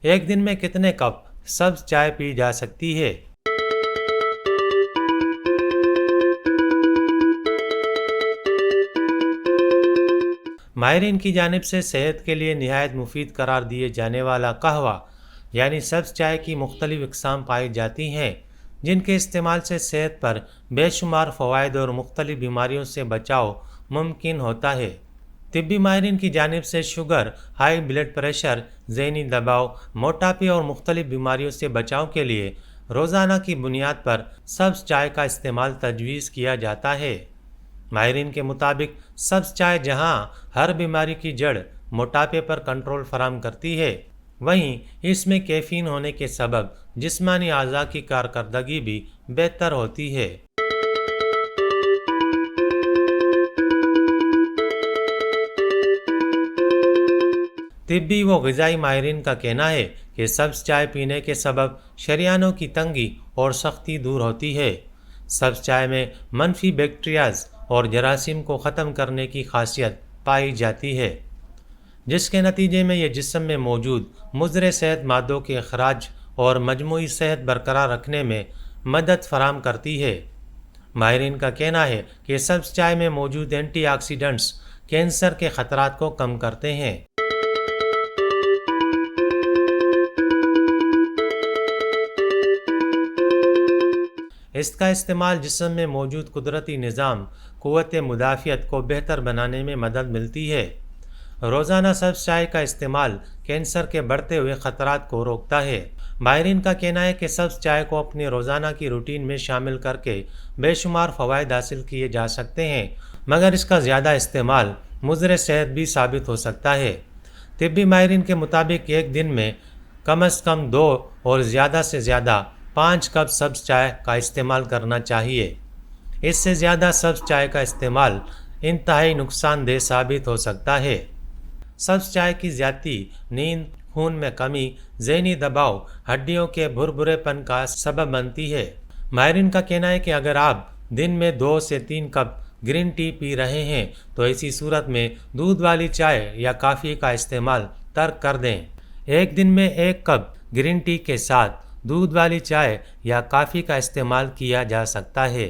ایک دن میں کتنے کپ سبز چائے پی جا سکتی ہے؟ ماہرین کی جانب سے صحت کے لیے نہایت مفید قرار دیے جانے والا قہوہ یعنی سبز چائے کی مختلف اقسام پائی جاتی ہیں، جن کے استعمال سے صحت پر بے شمار فوائد اور مختلف بیماریوں سے بچاؤ ممکن ہوتا ہے۔ طبی ماہرین کی جانب سے شوگر، ہائی بلڈ پریشر، ذہنی دباؤ، موٹاپے اور مختلف بیماریوں سے بچاؤ کے لیے روزانہ کی بنیاد پر سبز چائے کا استعمال تجویز کیا جاتا ہے۔ ماہرین کے مطابق سبز چائے جہاں ہر بیماری کی جڑ موٹاپے پر کنٹرول فراہم کرتی ہے، وہیں اس میں کیفین ہونے کے سبب جسمانی اعضاء کی کارکردگی بھی بہتر ہوتی ہے۔ طبی و غذائی ماہرین کا کہنا ہے کہ سبز چائے پینے کے سبب شریانوں کی تنگی اور سختی دور ہوتی ہے۔ سبز چائے میں منفی بیکٹیریاز اور جراثیم کو ختم کرنے کی خاصیت پائی جاتی ہے، جس کے نتیجے میں یہ جسم میں موجود مضر صحت مادوں کے اخراج اور مجموعی صحت برقرار رکھنے میں مدد فراہم کرتی ہے۔ ماہرین کا کہنا ہے کہ سبز چائے میں موجود اینٹی آکسیڈنٹس کینسر کے خطرات کو کم کرتے ہیں۔ اس کا استعمال جسم میں موجود قدرتی نظام قوت مدافعت کو بہتر بنانے میں مدد ملتی ہے۔ روزانہ سبز چائے کا استعمال کینسر کے بڑھتے ہوئے خطرات کو روکتا ہے۔ ماہرین کا کہنا ہے کہ سبز چائے کو اپنی روزانہ کی روٹین میں شامل کر کے بے شمار فوائد حاصل کیے جا سکتے ہیں، مگر اس کا زیادہ استعمال مضر صحت بھی ثابت ہو سکتا ہے۔ طبی ماہرین کے مطابق ایک دن میں کم از کم 2 اور زیادہ سے زیادہ 5 کپ سبز چائے کا استعمال کرنا چاہیے۔ اس سے زیادہ سبز چائے کا استعمال انتہائی نقصان دہ ثابت ہو سکتا ہے۔ سبز چائے کی زیادتی نیند، خون میں کمی، ذہنی دباؤ، ہڈیوں کے بھربھرے پن کا سبب بنتی ہے۔ ماہرین کا کہنا ہے کہ اگر آپ دن میں 2 سے 3 کپ گرین ٹی پی رہے ہیں تو ایسی صورت میں دودھ والی چائے یا کافی کا استعمال ترک کر دیں۔ ایک دن میں 1 کپ گرین ٹی کے ساتھ دودھ والی چائے یا کافی کا استعمال کیا جا سکتا ہے۔